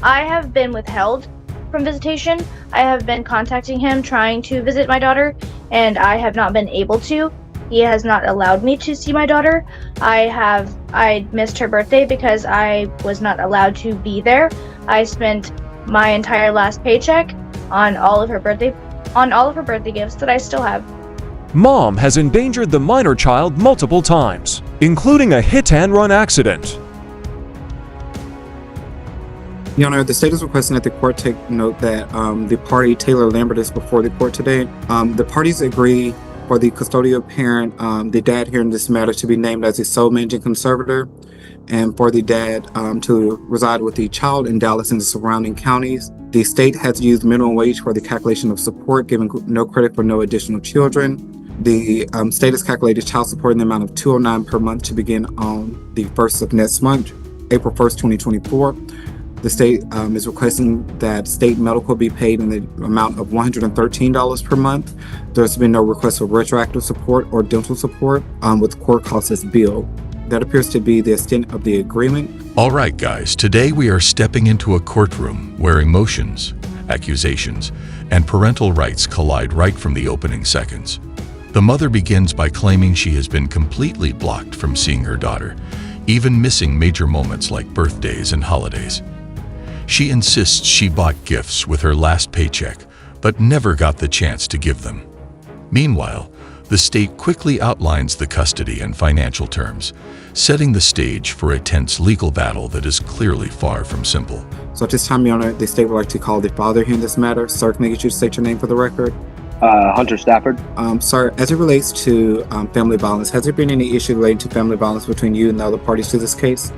I have been withheld from visitation. I have been contacting him trying to visit my daughter, and I have not been able to. He has not allowed me to see my daughter. I missed her birthday because I was not allowed to be there. I spent my entire last paycheck on all of her birthday gifts that I still have. Mom has endangered the minor child multiple times, including a hit-and-run accident. Your Honor, the state is requesting that the court take note that the party Taylor Lambert is before the court today. The parties agree for the custodial parent, the dad here in this matter, to be named as the sole managing conservator, and for the dad to reside with the child in Dallas and the surrounding counties. The state has used minimum wage for the calculation of support, giving no credit for no additional children. The state has calculated child support in the amount of $209 per month to begin on the 1st of next month, April 1st, 2024. The state is requesting that state medical be paid in the amount of $113 per month. There's been no request for retroactive support or dental support with court costs as billed. That appears to be the extent of the agreement. All right, guys, today we are stepping into a courtroom where emotions, accusations, and parental rights collide right from the opening seconds. The mother begins by claiming she has been completely blocked from seeing her daughter, even missing major moments like birthdays and holidays. She insists she bought gifts with her last paycheck, but never got the chance to give them. Meanwhile, the state quickly outlines the custody and financial terms, setting the stage for a tense legal battle that is clearly far from simple. So at this time, Your Honor, the state would like to call the father here in this matter. Sir, can I get you to state your name for the record? Hunter Stafford. Sir, as it relates to family violence, has there been any issue related to family violence between you and the other parties to this case?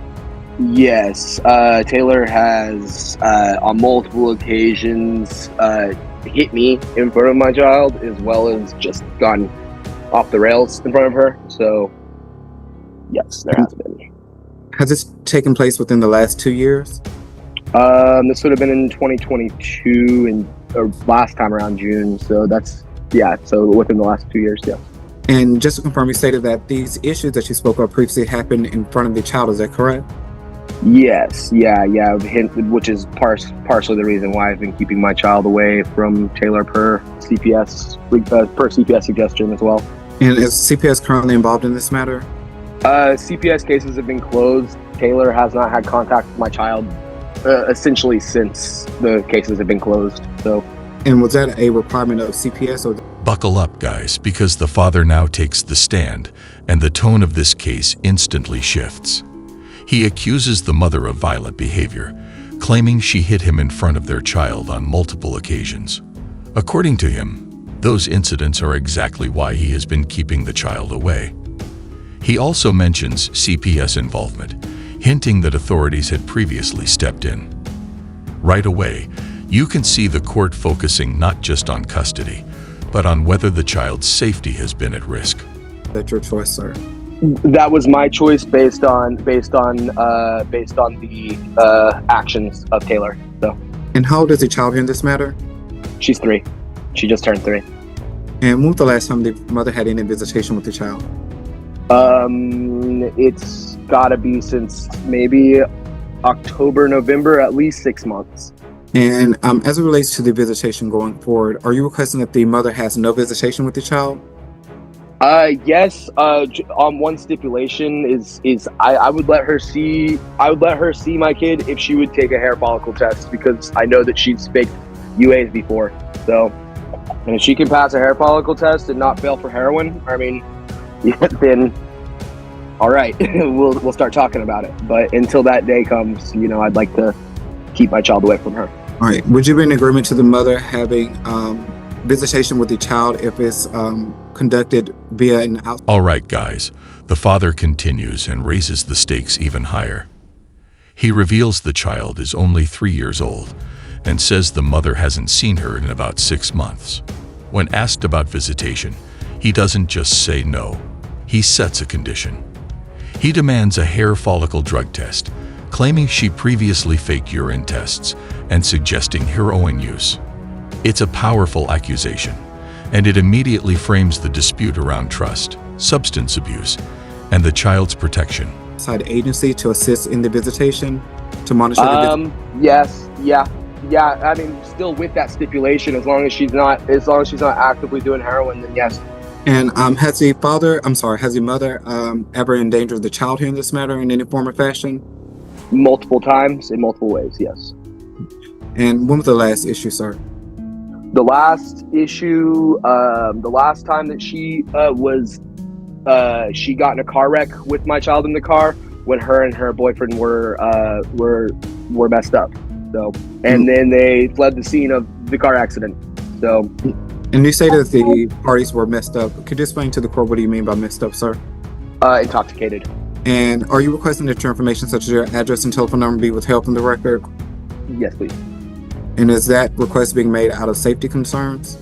Yes, Taylor has on multiple occasions hit me in front of my child, as well as just gone off the rails in front of her. So, yes, there has been. Has this taken place within the last 2 years? This would have been in 2022 or last time around June. So so within the last 2 years, yeah. And just to confirm, you stated that these issues that you spoke of previously happened in front of the child. Is that correct? Yes, yeah, which is partially the reason why I've been keeping my child away from Taylor per CPS suggestion as well. And is CPS currently involved in this matter? CPS cases have been closed. Taylor has not had contact with my child essentially since the cases have been closed. So, and was that a requirement of CPS or? Buckle up, guys, because the father now takes the stand, and the tone of this case instantly shifts. He accuses the mother of violent behavior, claiming she hit him in front of their child on multiple occasions. According to him, those incidents are exactly why he has been keeping the child away. He also mentions CPS involvement, hinting that authorities had previously stepped in. Right away, you can see the court focusing not just on custody, but on whether the child's safety has been at risk. That's your choice, sir. That was my choice based on the actions of Taylor. So. And how old is the child here in this matter? She's 3. She just turned 3. And when was the last time the mother had any visitation with the child? It's gotta be since maybe October, November, at least 6 months. And as it relates to the visitation going forward, are you requesting that the mother has no visitation with the child? Yes. On one stipulation is I would let her see my kid if she would take a hair follicle test, because I know that she's faked UAs before. So, and if she can pass a hair follicle test and not fail for heroin, I mean, then all right, we'll start talking about it. But until that day comes, I'd like to keep my child away from her. All right. Would you be in agreement to the mother having visitation with the child if it's conducted via an outside? All right, guys. The father continues and raises the stakes even higher. He reveals the child is only 3 years old and says the mother hasn't seen her in about 6 months. When asked about visitation, he doesn't just say no. He sets a condition. He demands a hair follicle drug test, claiming she previously faked urine tests and suggesting heroin use. It's a powerful accusation, and it immediately frames the dispute around trust, substance abuse, and the child's protection. Outside agency to assist in the visitation. to monitor the Yes, yeah. I mean, still with that stipulation, as long as she's not actively doing heroin, then yes. And has the mother ever endangered the child here in this matter in any form or fashion? Multiple times, in multiple ways, yes. And when was the last issue, sir? The last issue, the last time that she she got in a car wreck with my child in the car when her and her boyfriend were messed up. So, and then they fled the scene of the car accident. So, and you say that the parties were messed up. Could you explain to the court what do you mean by messed up, sir? Intoxicated. And are you requesting that your information such as your address and telephone number be withheld from the record? Yes, please. And is that request being made out of safety concerns?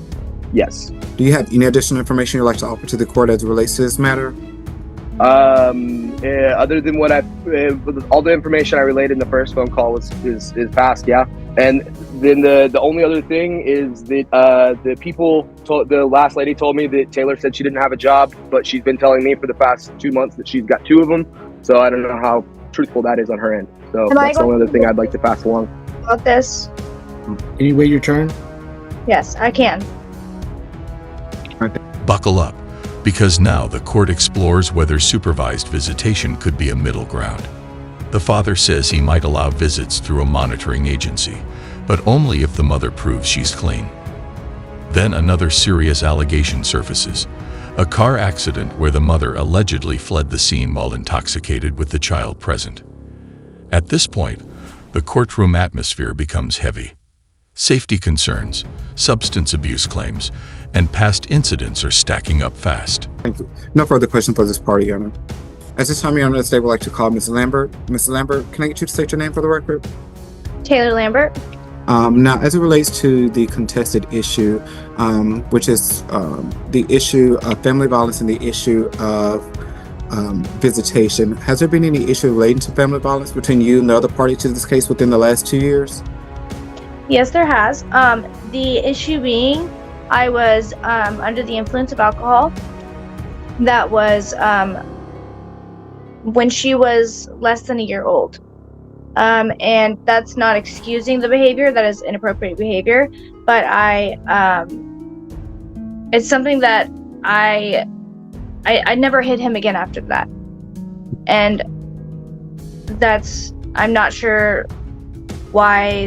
Yes. Do you have any additional information you'd like to offer to the court as it relates to this matter? Other than what all the information I relayed in the first phone call is past, yeah. And then the only other thing is that the last lady told me that Taylor said she didn't have a job, but she's been telling me for the past 2 months that she's got 2 of them. So I don't know how truthful that is on her end. So that's the only other thing I'd like to pass along. About this? Can you wait your turn? Yes, I can. Buckle up, because now the court explores whether supervised visitation could be a middle ground. The father says he might allow visits through a monitoring agency, but only if the mother proves she's clean. Then another serious allegation surfaces: a car accident where the mother allegedly fled the scene while intoxicated with the child present. At this point, the courtroom atmosphere becomes heavy. Safety concerns, substance abuse claims, and past incidents are stacking up fast. Thank you. No further questions for this party, Your Honor. At this time, Your Honor, the state would like to call Ms. Lambert. Ms. Lambert, can I get you to state your name for the record? Taylor Lambert. Now, as it relates to the contested issue, which is the issue of family violence and the issue of visitation, has there been any issue relating to family violence between you and the other party to this case within the last 2 years? Yes, there has. The issue being, I was under the influence of alcohol. That was when she was less than a year old. And that's not excusing the behavior. That is inappropriate behavior. But it's something that I never hit him again after that. And I'm not sure why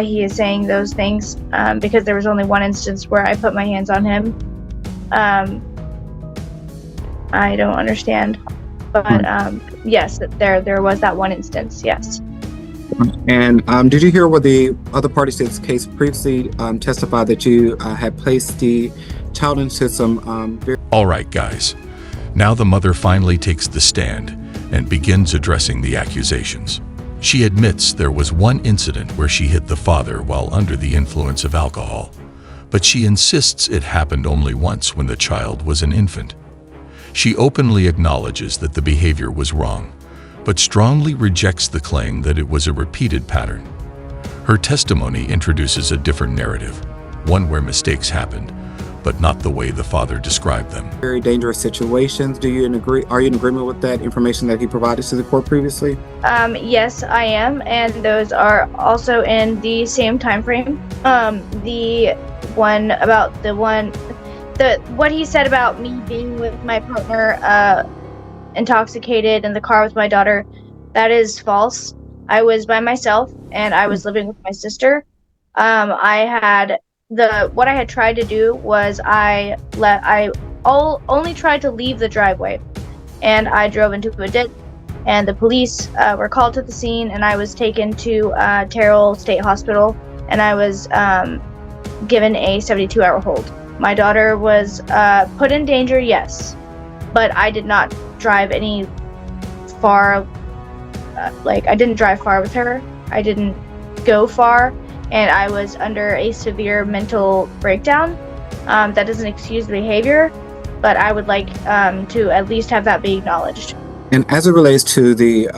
he is saying those things, because there was only one instance where I put my hands on him. I don't understand, but yes, there was that one instance, yes. And did you hear what the other parties to this case previously testified that you had placed the child into some All right, guys. Now the mother finally takes the stand and begins addressing the accusations. She admits there was one incident where she hit the father while under the influence of alcohol, but she insists it happened only once when the child was an infant. She openly acknowledges that the behavior was wrong, but strongly rejects the claim that it was a repeated pattern. Her testimony introduces a different narrative, one where mistakes happened, but not the way the father described them. very dangerous situations. Are you in agreement with that information that he provided to the court previously? Yes, I am, and those are also in the same time frame. What he said about me being with my partner, intoxicated in the car with my daughter, that is false. I was by myself and I was living with my sister. What I had tried to do was I only tried to leave the driveway, and I drove into a ditch, and the police were called to the scene, and I was taken to Terrell State Hospital, and I was given a 72-hour hold. My daughter was put in danger, yes, but I did not drive any far. I didn't drive far with her. I didn't go far, and I was under a severe mental breakdown. That doesn't excuse the behavior, but I would like to at least have that be acknowledged. And as it relates to the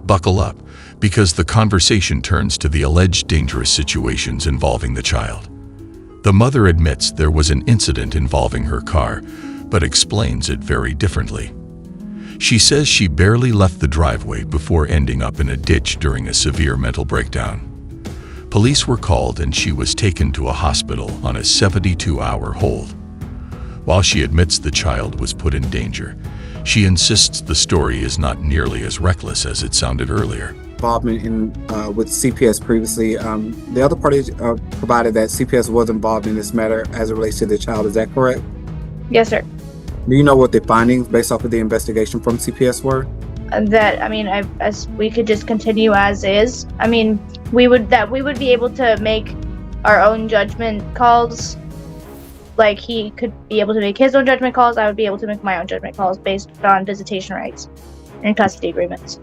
Buckle up, because the conversation turns to the alleged dangerous situations involving the child. The mother admits there was an incident involving her car, but explains it very differently. She says she barely left the driveway before ending up in a ditch during a severe mental breakdown. Police were called and she was taken to a hospital on a 72-hour hold. While she admits the child was put in danger, she insists the story is not nearly as reckless as it sounded earlier. Involvement in with CPS previously. The other party provided that CPS was involved in this matter as it relates to the child. Is that correct? Yes, sir. Do you know what the findings based off of the investigation from CPS were? As we could just continue as is. We would be able to make our own judgment calls. Like, he could be able to make his own judgment calls. I would be able to make my own judgment calls based on visitation rights and custody agreements.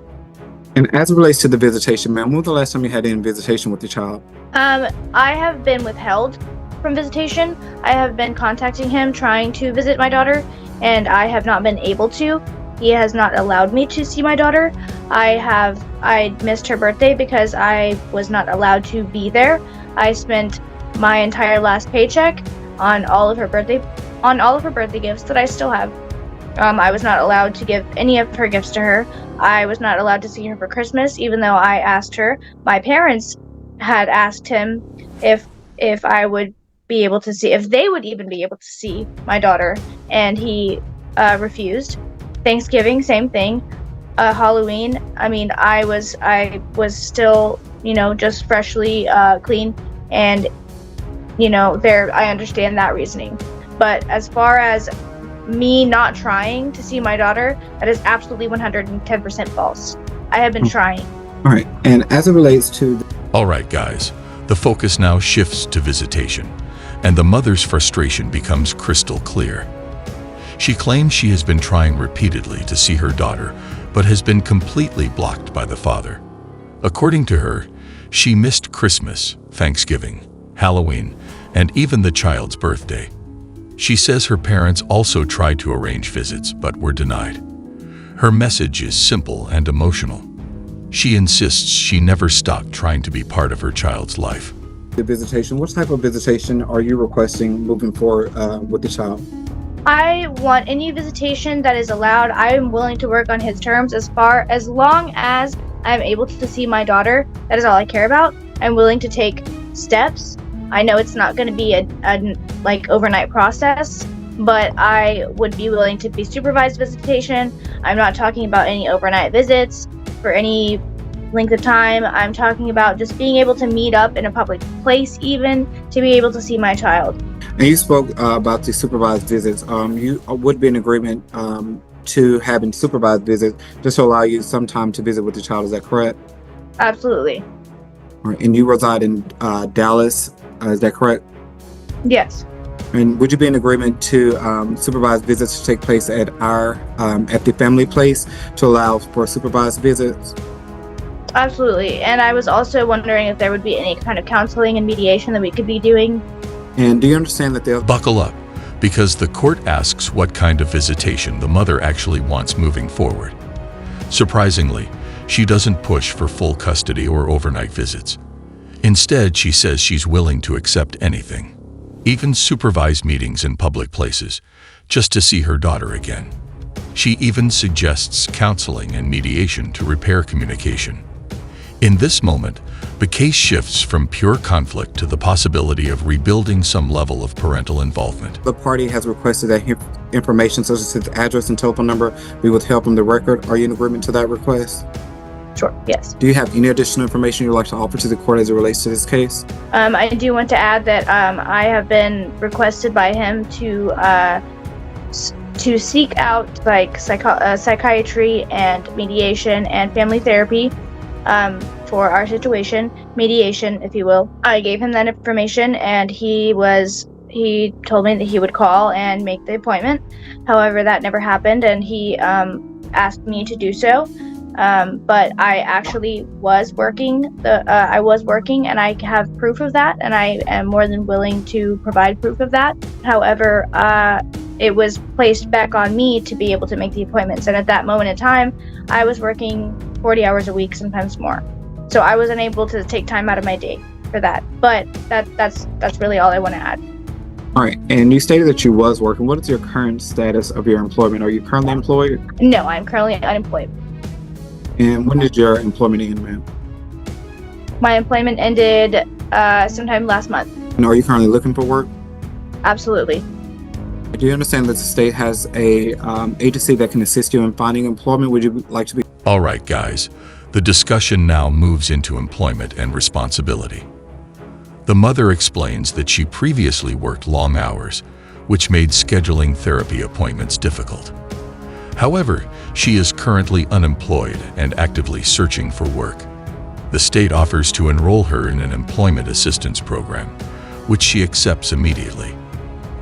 And as it relates to the visitation, ma'am, when was the last time you had any visitation with your child? I have been withheld from visitation. I have been contacting him trying to visit my daughter, and I have not been able to. He has not allowed me to see my daughter. I missed her birthday because I was not allowed to be there. I spent my entire last paycheck on all of her birthday gifts that I still have. I was not allowed to give any of her gifts to her. I was not allowed to see her for Christmas, even though I asked her. My parents had asked him if I would be able to see, if they would even be able to see my daughter, and he refused. Thanksgiving, same thing. Halloween, I was still, just freshly clean, and I understand that reasoning. But as far as me not trying to see my daughter, that is absolutely 110% false. I have been trying. All right. And as it relates to... All right, guys, the focus now shifts to visitation, and the mother's frustration becomes crystal clear. She claims she has been trying repeatedly to see her daughter, but has been completely blocked by the father. According to her, she missed Christmas, Thanksgiving, Halloween, and even the child's birthday. She says her parents also tried to arrange visits, but were denied. Her message is simple and emotional. She insists she never stopped trying to be part of her child's life. The visitation, what type of visitation are you requesting moving forward with the child? I want any visitation that is allowed. I am willing to work on his terms as long as I'm able to see my daughter. That is all I care about. I'm willing to take steps. I know it's not going to be a overnight process, but I would be willing to be supervised visitation. I'm not talking about any overnight visits for any length of time. I'm talking about just being able to meet up in a public place, even to be able to see my child. And you spoke about the supervised visits. You would be in agreement to having supervised visits just to allow you some time to visit with the child. Is that correct? Absolutely. All right. And you reside in Dallas. Is that correct? Yes. And would you be in agreement to supervised visits to take place at the family place to allow for supervised visits? Absolutely. And I was also wondering if there would be any kind of counseling and mediation that we could be doing. And do you understand that they'll... Buckle up, because the court asks what kind of visitation the mother actually wants moving forward. Surprisingly, she doesn't push for full custody or overnight visits. Instead, she says she's willing to accept anything, even supervised meetings in public places, just to see her daughter again. She even suggests counseling and mediation to repair communication. In this moment, the case shifts from pure conflict to the possibility of rebuilding some level of parental involvement. The party has requested that information, such as his address and telephone number, be withheld from the record. Are you in agreement to that request? Sure, yes. Do you have any additional information you'd like to offer to the court as it relates to this case? I do want to add that I have been requested by him to seek out psychiatry and mediation and family therapy for our situation, mediation, if you will. I gave him that information, and he told me that he would call and make the appointment. However, that never happened, and he asked me to do so. But I actually was working. I was working, and I have proof of that, and I am more than willing to provide proof of that. However, it was placed back on me to be able to make the appointments, and at that moment in time, I was working 40 hours a week, sometimes more. So I wasn't able to take time out of my day for that. But that's really all I want to add. All right, and you stated that you was working. What is your current status of your employment? Are you currently employed? No, I'm currently unemployed. And when did your employment end, ma'am? My employment ended sometime last month. And are you currently looking for work? Absolutely. Do you understand that the state has a agency that can assist you in finding employment? Would you like to be? All right, guys. The discussion now moves into employment and responsibility. The mother explains that she previously worked long hours, which made scheduling therapy appointments difficult. However, she is currently unemployed and actively searching for work. The state offers to enroll her in an employment assistance program, which she accepts immediately.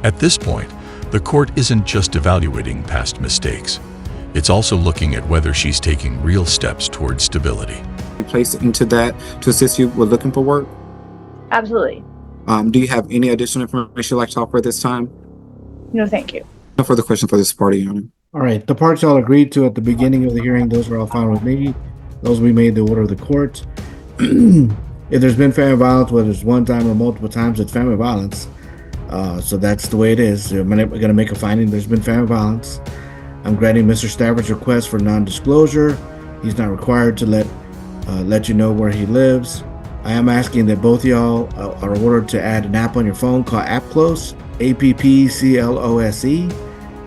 At this point, the court isn't just evaluating past mistakes. It's also looking at whether she's taking real steps towards stability. Placed into that to assist you with looking for work? Absolutely. Do you have any additional information you'd like to offer at this time? No, thank you. No further question for this party, Your Honor. All right. The parts all agreed to at the beginning of the hearing, those were all fine with me. Those we made the order of the court. If there's been family violence, whether it's one time or multiple times, it's family violence. So that's the way it is. We're going to make a finding there's been family violence. I'm granting Mr. Stafford's request for non-disclosure. He's not required to let you know where he lives. I am asking that both of y'all are ordered to add an app on your phone called AppClose, AppClose,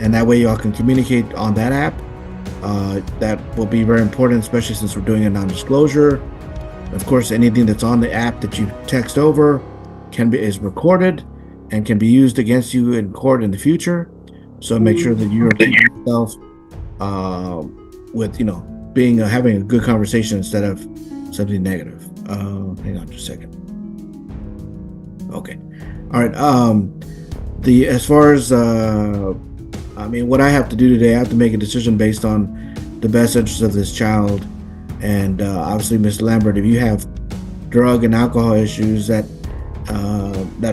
and that way y'all can communicate on that app. That will be very important, especially since we're doing a non-disclosure. Of course, anything that's on the app that you text over is recorded and can be used against you in court in the future. So make sure that you are keeping yourself with being having a good conversation instead of something negative. Hang on just a second. Okay. All right. As far as what I have to do today, I have to make a decision based on the best interest of this child. And obviously, Ms. Lambert, if you have drug and alcohol issues, that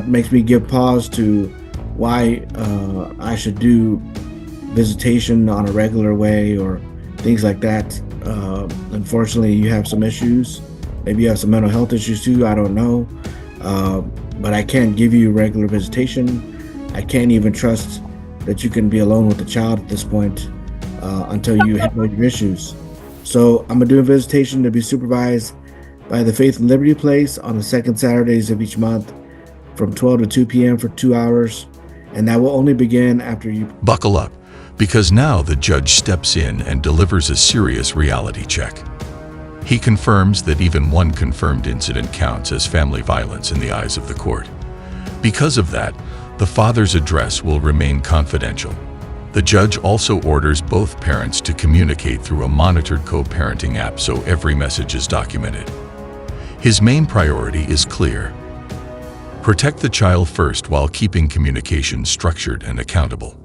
makes me give pause to why I should do visitation on a regular way or things like that. Unfortunately, you have some issues. Maybe you have some mental health issues too. I don't know. But I can't give you regular visitation. I can't even trust that you can be alone with the child at this point until you handle your issues. So I'm gonna do a visitation to be supervised by the Faith and Liberty Place on the second Saturdays of each month from 12 to 2 p.m. for 2 hours. And that will only begin after you Buckle up, because now the judge steps in and delivers a serious reality check. He confirms that even one confirmed incident counts as family violence in the eyes of the court. Because of that, the father's address will remain confidential. The judge also orders both parents to communicate through a monitored co-parenting app so every message is documented. His main priority is clear: protect the child first while keeping communication structured and accountable.